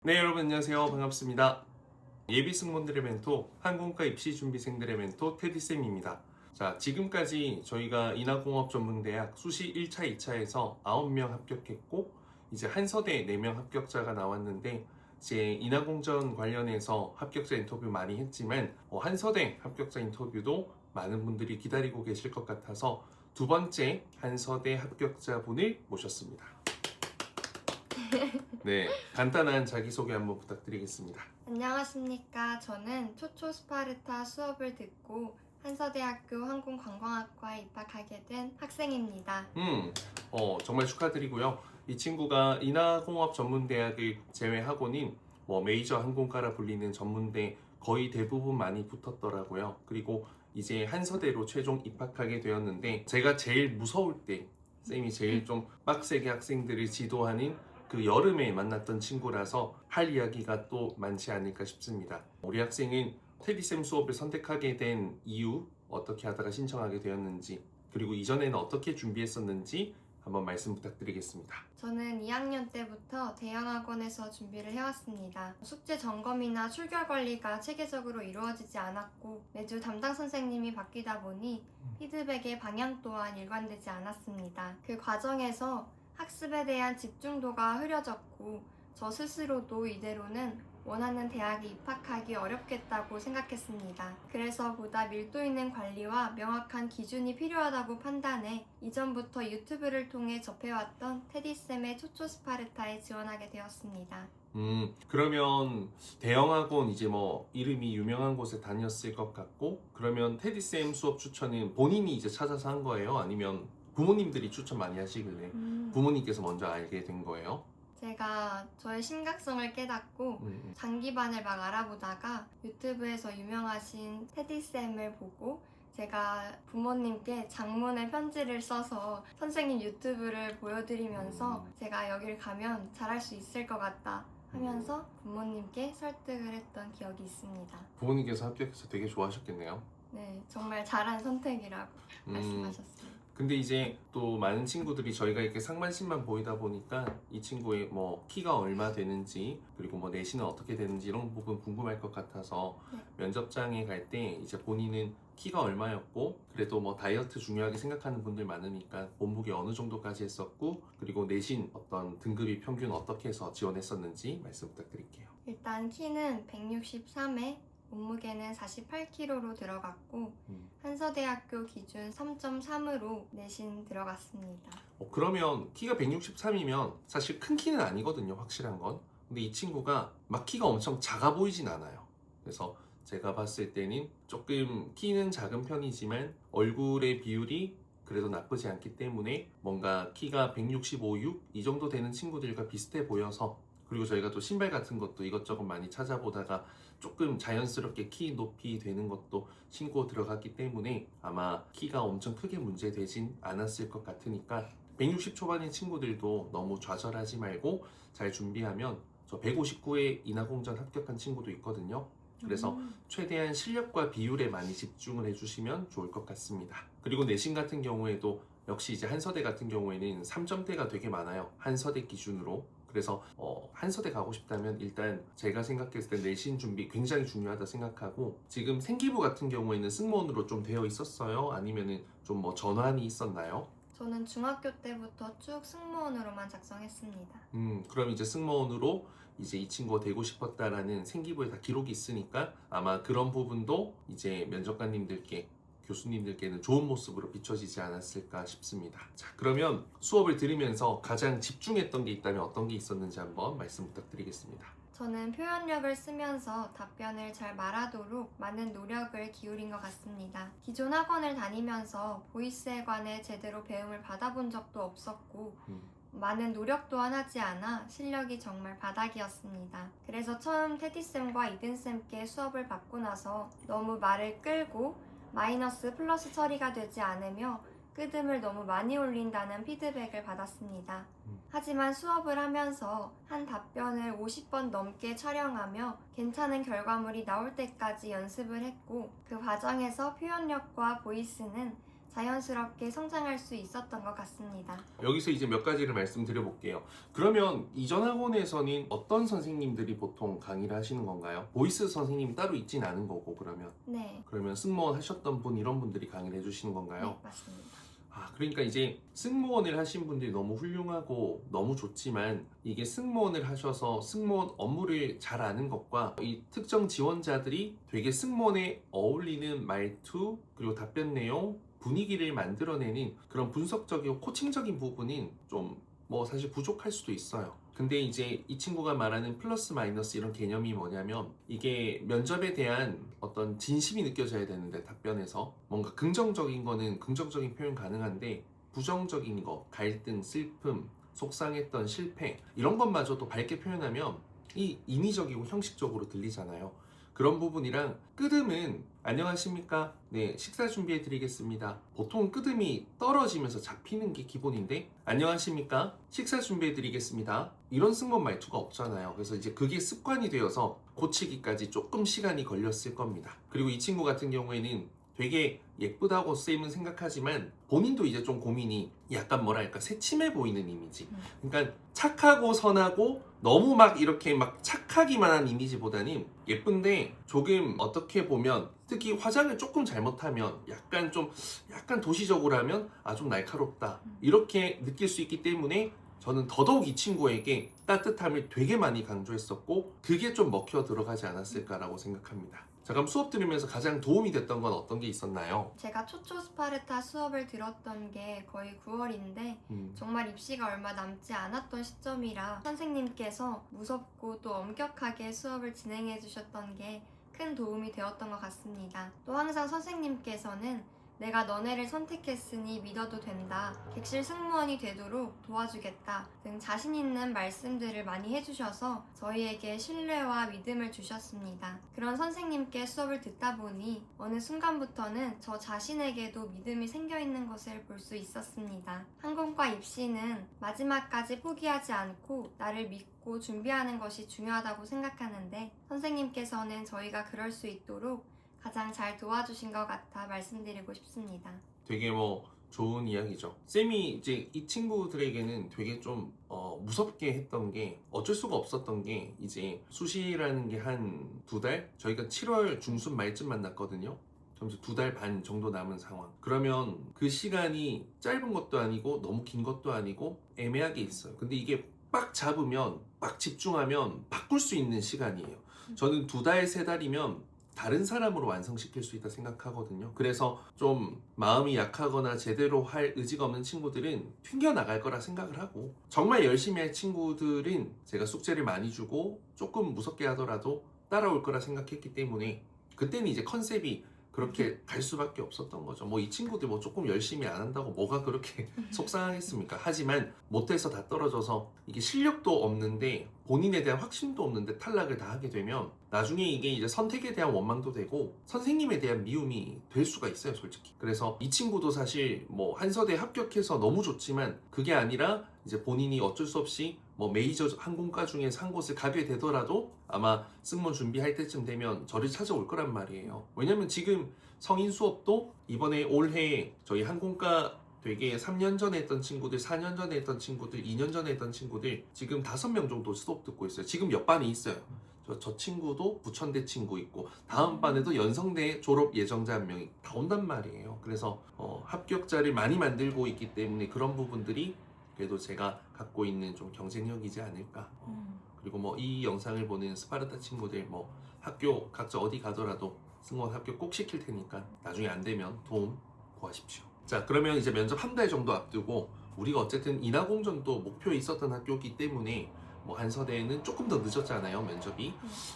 네, 여러분 안녕하세요. 반갑습니다. 예비 승무원들의 멘토, 항공과 입시 준비생들의 멘토 테디쌤입니다. 자, 지금까지 저희가 인하공업전문대학 수시 1차, 2차에서 9명 합격했고 이제 한서대 4명 합격자가 나왔는데 이제 인하공전 관련해서 합격자 인터뷰 많이 했지만 한서대 합격자 인터뷰도 많은 분들이 기다리고 계실 것 같아서 두 번째 한서대 합격자분을 모셨습니다. 네, 간단한 자기소개 한번 부탁드리겠습니다. 안녕하십니까. 저는 초초 스파르타 수업을 듣고 한서대학교 항공관광학과에 입학하게 된 학생입니다. 정말 축하드리고요. 이 친구가 인하공업전문대학을 제외하고는 메이저 항공과라 불리는 전문대 거의 대부분 많이 붙었더라고요. 그리고 이제 한서대로 최종 입학하게 되었는데 제가 제일 무서울 때 쌤이 제일 좀 빡세게 학생들을 지도하는 그 여름에 만났던 친구라서 할 이야기가 또 많지 않을까 싶습니다. 우리 학생은 테디쌤 수업을 선택하게 된 이유, 어떻게 하다가 신청하게 되었는지, 그리고 이전에는 어떻게 준비했었는지 한번 말씀 부탁드리겠습니다. 저는 2학년 때부터 대형학원에서 준비를 해왔습니다. 숙제 점검이나 출결 관리가 체계적으로 이루어지지 않았고 매주 담당 선생님이 바뀌다 보니 피드백의 방향 또한 일관되지 않았습니다. 그 과정에서 학습에 대한 집중도가 흐려졌고 저 스스로도 이대로는 원하는 대학에 입학하기 어렵겠다고 생각했습니다. 그래서 보다 밀도 있는 관리와 명확한 기준이 필요하다고 판단해 이전부터 유튜브를 통해 접해왔던 테디쌤의 초초 스파르타에 지원하게 되었습니다. 그러면 대형학원 이제 이름이 유명한 곳에 다녔을 것 같고, 그러면 테디쌤 수업 추천은 본인이 이제 찾아서 한 거예요? 아니면 부모님들이 추천 많이 하시길래 부모님께서 먼저 알게 된 거예요? 제가 저의 심각성을 깨닫고 장기반을 막 알아보다가 유튜브에서 유명하신 테디쌤을 보고 제가 부모님께 장문의 편지를 써서 선생님 유튜브를 보여드리면서 제가 여길 가면 잘할 수 있을 것 같다 하면서 부모님께 설득을 했던 기억이 있습니다. 부모님께서 합격해서 되게 좋아하셨겠네요. 네, 정말 잘한 선택이라고 말씀하셨습니다. 근데 이제 또 많은 친구들이 저희가 이렇게 상반신만 보이다 보니까 이 친구의 키가 얼마 되는지, 그리고 내신은 어떻게 되는지 이런 부분 궁금할 것 같아서 면접장에 갈 때 이제 본인은 키가 얼마였고, 그래도 다이어트 중요하게 생각하는 분들 많으니까 몸무게 어느 정도까지 했었고, 그리고 내신 어떤 등급이 평균 어떻게 해서 지원했었는지 말씀 부탁드릴게요. 일단 키는 163에 몸무게는 48kg로 들어갔고 한서대학교 기준 3.3으로 내신 들어갔습니다. 그러면 키가 163이면 사실 큰 키는 아니거든요, 확실한 건. 근데 이 친구가 막 키가 엄청 작아 보이진 않아요. 그래서 제가 봤을 때는 조금 키는 작은 편이지만 얼굴의 비율이 그래도 나쁘지 않기 때문에 뭔가 키가 165, 6 이 정도 되는 친구들과 비슷해 보여서, 그리고 저희가 또 신발 같은 것도 이것저것 많이 찾아보다가 조금 자연스럽게 키 높이 되는 것도 신고 들어갔기 때문에 아마 키가 엄청 크게 문제되진 않았을 것 같으니까 160 초반의 친구들도 너무 좌절하지 말고 잘 준비하면 저 159에 인하공전 합격한 친구도 있거든요. 그래서 최대한 실력과 비율에 많이 집중을 해주시면 좋을 것 같습니다. 그리고 내신 같은 경우에도 역시 이제 한서대 같은 경우에는 3점대가 되게 많아요. 한서대 기준으로. 그래서 한서대 가고 싶다면 일단 제가 생각했을 때 내신 준비 굉장히 중요하다 생각하고, 지금 생기부 같은 경우에는 승무원으로 좀 되어 있었어요? 아니면은 좀 전환이 있었나요? 저는 중학교 때부터 쭉 승무원으로만 작성했습니다. 그럼 이제 승무원으로 이제 이 친구가 되고 싶었다라는 생기부에 다 기록이 있으니까 아마 그런 부분도 이제 면접관님들께, 교수님들께는 좋은 모습으로 비춰지지 않았을까 싶습니다. 자, 그러면 수업을 들으면서 가장 집중했던 게 있다면 어떤 게 있었는지 한번 말씀 부탁드리겠습니다. 저는 표현력을 쓰면서 답변을 잘 말하도록 많은 노력을 기울인 것 같습니다. 기존 학원을 다니면서 보이스에 관해 제대로 배움을 받아본 적도 없었고 많은 노력 또한 하지 않아 실력이 정말 바닥이었습니다. 그래서 처음 테디쌤과 이든쌤께 수업을 받고 나서 너무 말을 끌고 마이너스 플러스 처리가 되지 않으며 끄듬을 너무 많이 올린다는 피드백을 받았습니다. 하지만 수업을 하면서 한 답변을 50번 넘게 촬영하며 괜찮은 결과물이 나올 때까지 연습을 했고 그 과정에서 표현력과 보이스는 자연스럽게 성장할 수 있었던 것 같습니다. 여기서 이제 몇 가지를 말씀드려 볼게요. 그러면 이전 학원에서는 어떤 선생님들이 보통 강의를 하시는 건가요? 보이스 선생님이 따로 있진 않은 거고, 네, 그러면 승무원 하셨던 분 이런 분들이 강의를 해주시는 건가요? 네, 맞습니다. 그러니까 이제 승무원을 하신 분들이 너무 훌륭하고 너무 좋지만 이게 승무원을 하셔서 승무원 업무를 잘 아는 것과 이 특정 지원자들이 되게 승무원에 어울리는 말투 그리고 답변 내용 분위기를 만들어내는 그런 분석적이고 코칭적인 부분은 좀 뭐 사실 부족할 수도 있어요. 근데 이제 이 친구가 말하는 플러스 마이너스 이런 개념이 뭐냐면 이게 면접에 대한 어떤 진심이 느껴져야 되는데 답변에서 뭔가 긍정적인 거는 긍정적인 표현 가능한데 부정적인 거, 갈등, 슬픔, 속상했던 실패 이런 것마저도 밝게 표현하면 이 인위적이고 형식적으로 들리잖아요. 그런 부분이랑 끄듬은 안녕하십니까? 네, 식사 준비해 드리겠습니다. 보통 끄듬이 떨어지면서 잡히는 게 기본인데 안녕하십니까? 식사 준비해 드리겠습니다. 이런 승무원 말투가 없잖아요. 그래서 이제 그게 습관이 되어서 고치기까지 조금 시간이 걸렸을 겁니다. 그리고 이 친구 같은 경우에는 되게 예쁘다고 쌤은 생각하지만 본인도 이제 좀 고민이 약간 뭐랄까 새침해 보이는 이미지. 그러니까 착하고 선하고 너무 막 이렇게 막 착하기만 한 이미지보다는 예쁜데 조금 어떻게 보면 특히 화장을 조금 잘못하면 약간 도시적으로 하면 좀 날카롭다 이렇게 느낄 수 있기 때문에 저는 더더욱 이 친구에게 따뜻함을 되게 많이 강조했었고 그게 좀 먹혀 들어가지 않았을까라고 생각합니다. 자, 그럼 수업 들으면서 가장 도움이 됐던 건 어떤 게 있었나요? 제가 초초 스파르타 수업을 들었던 게 거의 9월인데 정말 입시가 얼마 남지 않았던 시점이라 선생님께서 무섭고 또 엄격하게 수업을 진행해 주셨던 게 큰 도움이 되었던 것 같습니다. 또 항상 선생님께서는 내가 너네를 선택했으니 믿어도 된다. 객실 승무원이 되도록 도와주겠다. 등 자신 있는 말씀들을 많이 해주셔서 저희에게 신뢰와 믿음을 주셨습니다. 그런 선생님께 수업을 듣다 보니 어느 순간부터는 저 자신에게도 믿음이 생겨 있는 것을 볼 수 있었습니다. 항공과 입시는 마지막까지 포기하지 않고 나를 믿고 준비하는 것이 중요하다고 생각하는데 선생님께서는 저희가 그럴 수 있도록 가장 잘 도와주신 것 같아 말씀드리고 싶습니다. 되게 좋은 이야기죠. 쌤이 이제 이 친구들에게는 되게 좀 무섭게 했던 게 어쩔 수가 없었던 게 이제 수시라는 게 한 2달? 저희가 7월 중순 말쯤 만났거든요. 그럼 2달 반 정도 남은 상황. 그러면 그 시간이 짧은 것도 아니고 너무 긴 것도 아니고 애매하게 있어요. 근데 이게 빡 잡으면 빡 집중하면 바꿀 수 있는 시간이에요. 저는 2달, 3달이면 다른 사람으로 완성시킬 수 있다 생각하거든요. 그래서 좀 마음이 약하거나 제대로 할 의지가 없는 친구들은 튕겨나갈 거라 생각을 하고 정말 열심히 할 친구들은 제가 숙제를 많이 주고 조금 무섭게 하더라도 따라올 거라 생각했기 때문에 그때는 이제 컨셉이 그렇게 갈 수밖에 없었던 거죠. 이 친구들 조금 열심히 안 한다고 뭐가 그렇게 속상하겠습니까? 하지만 못해서 다 떨어져서 이게 실력도 없는데 본인에 대한 확신도 없는데 탈락을 다 하게 되면 나중에 이게 이제 선택에 대한 원망도 되고 선생님에 대한 미움이 될 수가 있어요, 솔직히. 그래서 이 친구도 사실 한서대 합격해서 너무 좋지만 그게 아니라 이제 본인이 어쩔 수 없이 메이저 항공과 중에서 한 곳을 가게 되더라도 아마 승무원 준비할 때쯤 되면 저를 찾아올 거란 말이에요. 왜냐면 지금 성인 수업도 이번에 올해 저희 항공과 되게 3년 전에 했던 친구들, 4년 전에 했던 친구들, 2년 전에 했던 친구들 지금 5명 정도 수업 듣고 있어요. 지금 옆 반에 있어요. 저 친구도 부천대 친구 있고 다음 반에도 연성대 졸업 예정자 한 명이 다 온단 말이에요. 그래서 합격자를 많이 만들고 있기 때문에 그런 부분들이 그래도 제가 갖고 있는 좀 경쟁력이지 않을까. 그리고 이 영상을 보는 스파르타 친구들 학교 각자 어디 가더라도 승무원 합격 꼭 시킬 테니까 나중에 안 되면 도움 구하십시오. 자, 그러면 이제 면접 한 달 정도 앞두고 우리가 어쨌든 인하공전도 목표에 있었던 학교이기 때문에 한서대에는 조금 더 늦었잖아요, 면접이.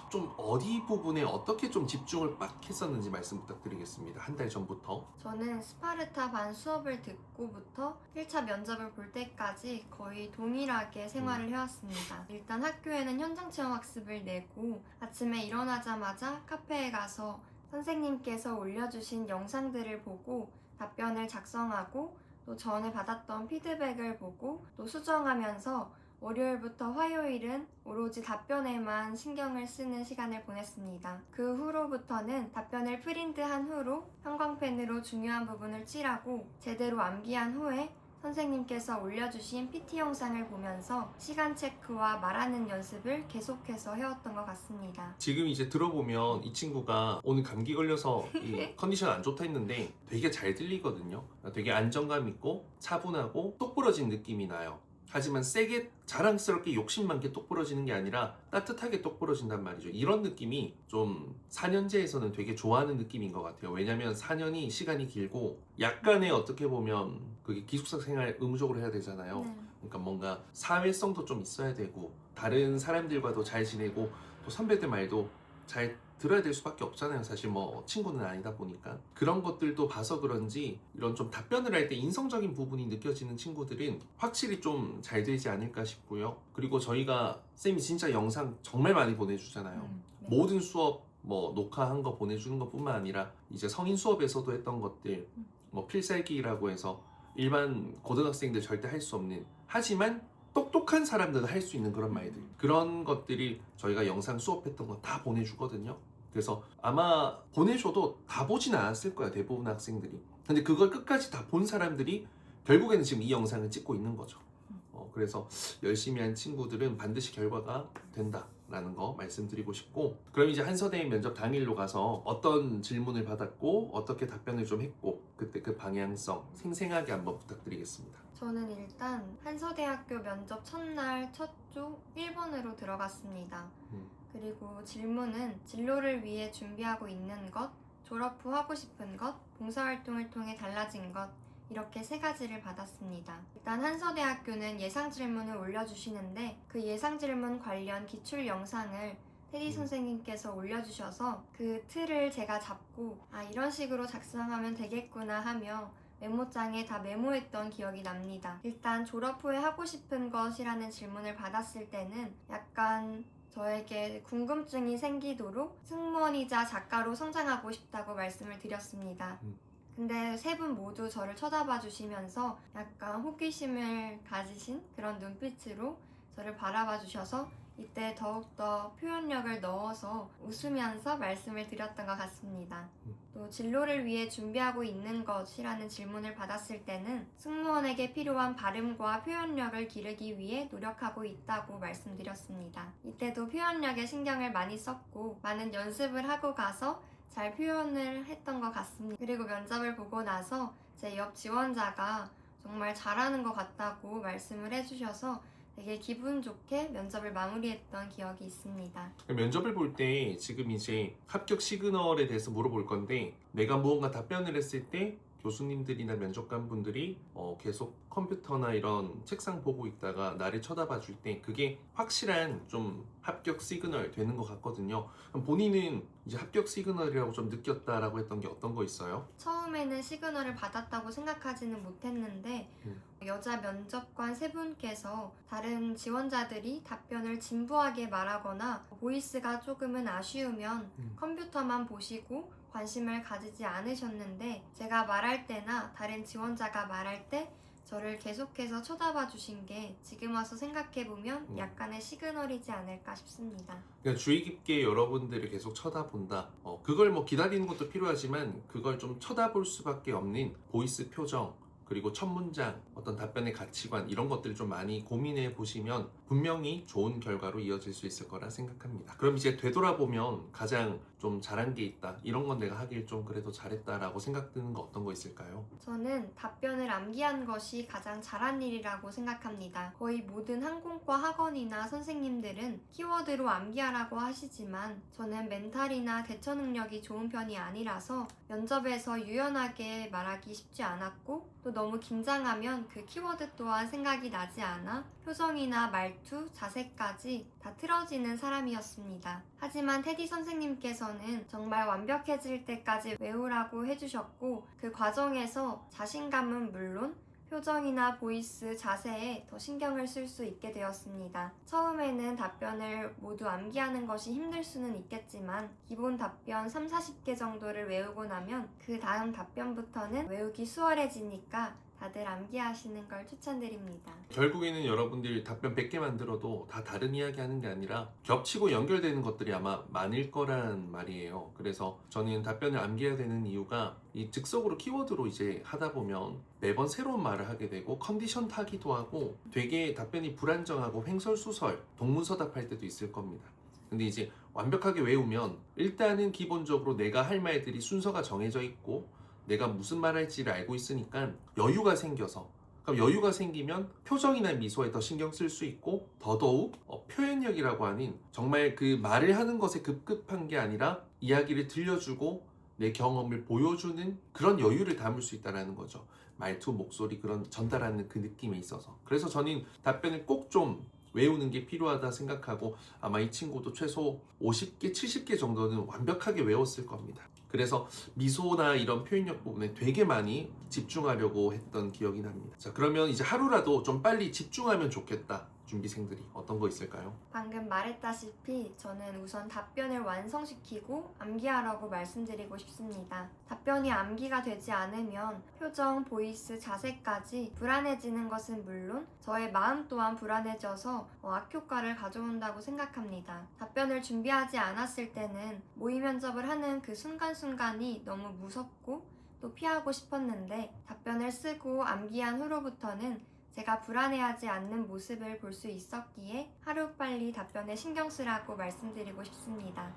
좀 어디 부분에 어떻게 좀 집중을 빡 했었는지 말씀 부탁드리겠습니다. 한 달 전부터. 저는 스파르타 반 수업을 듣고부터 1차 면접을 볼 때까지 거의 동일하게 생활을 해왔습니다. 일단 학교에는 현장 체험 학습을 내고 아침에 일어나자마자 카페에 가서 선생님께서 올려주신 영상들을 보고 답변을 작성하고 또 전에 받았던 피드백을 보고 또 수정하면서 월요일부터 화요일은 오로지 답변에만 신경을 쓰는 시간을 보냈습니다. 그 후로부터는 답변을 프린트한 후로 형광펜으로 중요한 부분을 칠하고 제대로 암기한 후에 선생님께서 올려주신 PT 영상을 보면서 시간 체크와 말하는 연습을 계속해서 해왔던 것 같습니다. 지금 이제 들어보면 이 친구가 오늘 감기 걸려서 이 컨디션 안 좋다 했는데 되게 잘 들리거든요. 되게 안정감 있고 차분하고 똑부러진 느낌이 나요. 하지만 세게 자랑스럽게 욕심 많게 똑부러지는 게 아니라 따뜻하게 똑부러진단 말이죠. 이런 느낌이 좀 4년제에서는 되게 좋아하는 느낌인 것 같아요. 왜냐면 4년이 시간이 길고 약간의 어떻게 보면 그게 기숙사 생활 의무적으로 해야 되잖아요. 네. 그러니까 뭔가 사회성도 좀 있어야 되고 다른 사람들과도 잘 지내고 또 선배들 말도 잘 들어야 될 수밖에 없잖아요. 사실 뭐 친구는 아니다 보니까 그런 것들도 봐서 그런지 이런 좀 답변을 할 때 인성적인 부분이 느껴지는 친구들은 확실히 좀 잘 되지 않을까 싶고요. 그리고 저희가 쌤이 진짜 영상 정말 많이 보내주잖아요. 네. 모든 수업 뭐 녹화한 거 보내주는 것뿐만 아니라 이제 성인 수업에서도 했던 것들 뭐 필살기라고 해서 일반 고등학생들 절대 할 수 없는 하지만 똑똑한 사람들은 할 수 있는 그런 말들 그런 것들이 저희가 영상 수업했던 거 다 보내주거든요. 그래서 아마 보내줘도 다 보진 않았을 거야 대부분 학생들이. 근데 그걸 끝까지 다 본 사람들이 결국에는 지금 이 영상을 찍고 있는 거죠. 그래서 열심히 한 친구들은 반드시 결과가 된다라는 거 말씀드리고 싶고, 그럼 이제 한서대인 면접 당일로 가서 어떤 질문을 받았고 어떻게 답변을 좀 했고 그때 그 방향성 생생하게 한번 부탁드리겠습니다. 저는 일단 한서대학교 면접 첫날 첫 조 1번으로 들어갔습니다. 그리고 질문은 진로를 위해 준비하고 있는 것, 졸업 후 하고 싶은 것, 봉사활동을 통해 달라진 것, 이렇게 3가지를 받았습니다. 일단 한서대학교는 예상 질문을 올려주시는데 그 예상 질문 관련 기출 영상을 테디 선생님께서 올려주셔서 그 틀을 제가 잡고 이런 식으로 작성하면 되겠구나 하며 메모장에 다 메모했던 기억이 납니다. 일단 졸업 후에 하고 싶은 것이라는 질문을 받았을 때는 약간 저에게 궁금증이 생기도록 승무원이자 작가로 성장하고 싶다고 말씀을 드렸습니다. 근데 3분 모두 저를 쳐다봐 주시면서 약간 호기심을 가지신 그런 눈빛으로 저를 바라봐 주셔서 이때 더욱더 표현력을 넣어서 웃으면서 말씀을 드렸던 것 같습니다. 또 진로를 위해 준비하고 있는 것이라는 질문을 받았을 때는 승무원에게 필요한 발음과 표현력을 기르기 위해 노력하고 있다고 말씀드렸습니다. 이때도 표현력에 신경을 많이 썼고 많은 연습을 하고 가서 잘 표현을 했던 것 같습니다. 그리고 면접을 보고 나서 제 옆 지원자가 정말 잘하는 것 같다고 말씀을 해주셔서 되게 기분 좋게 면접을 마무리했던 기억이 있습니다. 면접을 볼 때 지금 이제 합격 시그널에 대해서 물어볼 건데, 내가 무언가 답변을 했을 때 교수님들이나 면접관분들이 계속 컴퓨터나 이런 책상 보고 있다가 나를 쳐다봐 줄 때 그게 확실한 좀 합격 시그널 되는 것 같거든요. 그럼 본인은 이제 합격 시그널이라고 좀 느꼈다라고 했던 게 어떤 거 있어요? 처음에는 시그널을 받았다고 생각하지는 못했는데 여자 면접관 3분께서 다른 지원자들이 답변을 진부하게 말하거나 보이스가 조금은 아쉬우면 컴퓨터만 보시고 관심을 가지지 않으셨는데 제가 말할 때나 다른 지원자가 말할 때 저를 계속해서 쳐다봐 주신 게 지금 와서 생각해보면 약간의 시그널이지 않을까 싶습니다. 그러니까 주의 깊게 여러분들을 계속 쳐다본다. 그걸 뭐 기다리는 것도 필요하지만 그걸 좀 쳐다볼 수밖에 없는 보이스 표정, 그리고 첫 문장, 어떤 답변의 가치관 이런 것들을 좀 많이 고민해 보시면 분명히 좋은 결과로 이어질 수 있을 거라 생각합니다. 그럼 이제 되돌아보면 가장 좀 잘한 게 있다, 이런 건 내가 하길 좀 그래도 잘했다라고 생각드는 거 어떤 거 있을까요? 저는 답변을 암기한 것이 가장 잘한 일이라고 생각합니다. 거의 모든 항공과 학원이나 선생님들은 키워드로 암기하라고 하시지만 저는 멘탈이나 대처 능력이 좋은 편이 아니라서 면접에서 유연하게 말하기 쉽지 않았고 또 너무 긴장하면 그 키워드 또한 생각이 나지 않아 표정이나 말투, 자세까지 다 틀어지는 사람이었습니다. 하지만 테디 선생님께서는 정말 완벽해질 때까지 외우라고 해주셨고 그 과정에서 자신감은 물론 표정이나 보이스, 자세에 더 신경을 쓸 수 있게 되었습니다. 처음에는 답변을 모두 암기하는 것이 힘들 수는 있겠지만 기본 답변 30, 40개 정도를 외우고 나면 그 다음 답변부터는 외우기 수월해지니까 다들 암기하시는 걸 추천드립니다. 결국에는 여러분들 답변 100개 만들어도 다 다른 이야기 하는 게 아니라 겹치고 연결되는 것들이 아마 많을 거란 말이에요. 그래서 저는 답변을 암기해야 되는 이유가 이 즉석으로 키워드로 이제 하다 보면 매번 새로운 말을 하게 되고 컨디션 타기도 하고 되게 답변이 불안정하고 횡설수설 동문서답할 때도 있을 겁니다. 근데 이제 완벽하게 외우면 일단은 기본적으로 내가 할 말들이 순서가 정해져 있고 내가 무슨 말 할지를 알고 있으니까 여유가 생겨서, 그럼 여유가 생기면 표정이나 미소에 더 신경 쓸 수 있고 더더욱 표현력이라고 하는 정말 그 말을 하는 것에 급급한 게 아니라 이야기를 들려주고 내 경험을 보여주는 그런 여유를 담을 수 있다는 거죠. 말투, 목소리, 그런 전달하는 그 느낌에 있어서. 그래서 저는 답변을 꼭 좀 외우는 게 필요하다 생각하고 아마 이 친구도 최소 50개, 70개 정도는 완벽하게 외웠을 겁니다. 그래서 미소나 이런 표현력 부분에 되게 많이 집중하려고 했던 기억이 납니다. 자, 그러면 이제 하루라도 좀 빨리 집중하면 좋겠다. 준비생들이 어떤 거 있을까요? 방금 말했다시피 저는 우선 답변을 완성시키고 암기하라고 말씀드리고 싶습니다. 답변이 암기가 되지 않으면 표정, 보이스, 자세까지 불안해지는 것은 물론 저의 마음 또한 불안해져서 악효과를 가져온다고 생각합니다. 답변을 준비하지 않았을 때는 모의 면접을 하는 그 순간순간이 너무 무섭고 또 피하고 싶었는데 답변을 쓰고 암기한 후로부터는 제가 불안해하지 않는 모습을 볼 수 있었기에 하루빨리 답변에 신경 쓰라고 말씀드리고 싶습니다.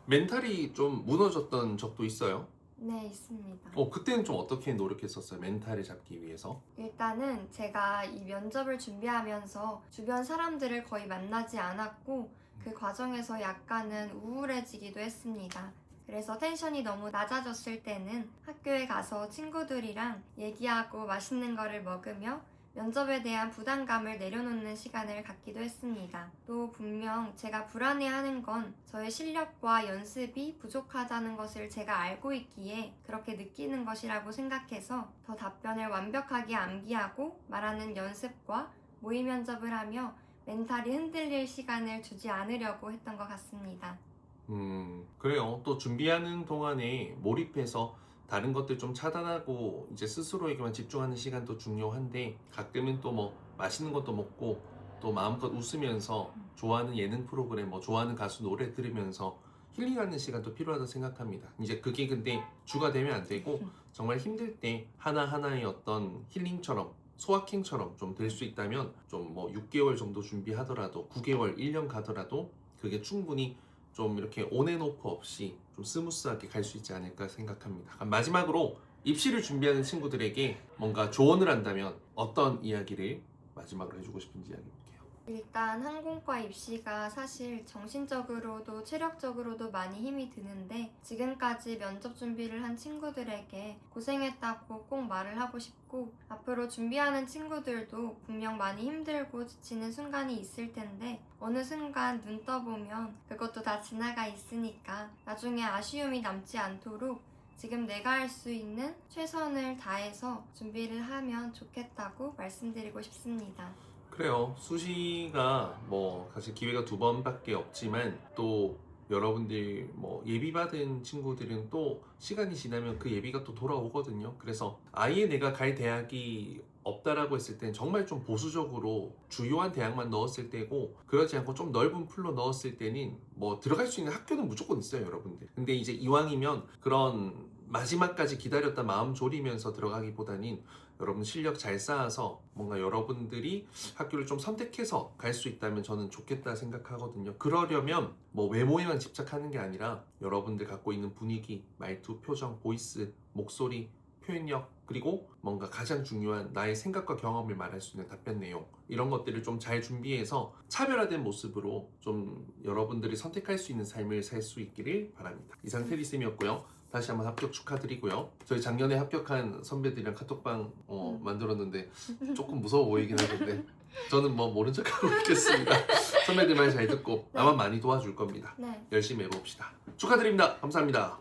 멘탈이 좀 무너졌던 적도 있어요? 네, 있습니다. 그때는 좀 어떻게 노력했었어요? 멘탈을 잡기 위해서? 일단은 제가 이 면접을 준비하면서 주변 사람들을 거의 만나지 않았고 그 과정에서 약간은 우울해지기도 했습니다. 그래서 텐션이 너무 낮아졌을 때는 학교에 가서 친구들이랑 얘기하고 맛있는 거를 먹으며 면접에 대한 부담감을 내려놓는 시간을 갖기도 했습니다. 또 분명 제가 불안해하는 건 저의 실력과 연습이 부족하다는 것을 제가 알고 있기에 그렇게 느끼는 것이라고 생각해서 더 답변을 완벽하게 암기하고 말하는 연습과 모의 면접을 하며 멘탈이 흔들릴 시간을 주지 않으려고 했던 것 같습니다. 그래요. 또 준비하는 동안에 몰입해서 다른 것들 좀 차단하고 이제 스스로에게만 집중하는 시간도 중요한데 가끔은 또 뭐 맛있는 것도 먹고 또 마음껏 웃으면서 좋아하는 예능 프로그램, 뭐 좋아하는 가수 노래 들으면서 힐링하는 시간도 필요하다고 생각합니다. 이제 그게 근데 주가 되면 안 되고 정말 힘들 때 하나하나의 어떤 힐링처럼 소확행처럼 좀 될 수 있다면 좀 뭐 6개월 정도 준비하더라도 9개월, 1년 가더라도 그게 충분히 좀 이렇게 온앤오프 없이 좀 스무스하게 갈 수 있지 않을까 생각합니다. 마지막으로 입시를 준비하는 친구들에게 뭔가 조언을 한다면 어떤 이야기를 마지막으로 해주고 싶은지 이야기 볼게요. 일단 항공과 입시가 사실 정신적으로도 체력적으로도 많이 힘이 드는데 지금까지 면접 준비를 한 친구들에게 고생했다고 꼭 말을 하고 싶고 앞으로 준비하는 친구들도 분명 많이 힘들고 지치는 순간이 있을 텐데 어느 순간 눈 떠보면 그것도 다 지나가 있으니까 나중에 아쉬움이 남지 않도록 지금 내가 할 수 있는 최선을 다해서 준비를 하면 좋겠다고 말씀드리고 싶습니다. 그래요. 수시가 뭐 사실 기회가 2번밖에 없지만 또 여러분들 뭐 예비 받은 친구들은 또 시간이 지나면 그 예비가 또 돌아오거든요. 그래서 아예 내가 갈 대학이 없다라고 했을 땐 정말 좀 보수적으로 주요한 대학만 넣었을 때고 그러지 않고 좀 넓은 풀로 넣었을 때는 뭐 들어갈 수 있는 학교는 무조건 있어요, 여러분들. 근데 이제 이왕이면 그런 마지막까지 기다렸다 마음 졸이면서 들어가기보다는 여러분 실력 잘 쌓아서 뭔가 여러분들이 학교를 좀 선택해서 갈 수 있다면 저는 좋겠다 생각하거든요. 그러려면 뭐 외모에만 집착하는 게 아니라 여러분들 갖고 있는 분위기, 말투, 표정, 보이스, 목소리, 표현력, 그리고 뭔가 가장 중요한 나의 생각과 경험을 말할 수 있는 답변 내용, 이런 것들을 좀 잘 준비해서 차별화된 모습으로 좀 여러분들이 선택할 수 있는 삶을 살 수 있기를 바랍니다. 이상 테리쌤이었고요. 다시 한번 합격 축하드리고요. 저희 작년에 합격한 선배들이랑 카톡방 만들었는데 조금 무서워 보이긴 하던데 저는 뭐 모른 척하고 있겠습니다. 선배들 말 잘 듣고 나만 많이 도와줄 겁니다. 네. 열심히 해봅시다. 축하드립니다. 감사합니다.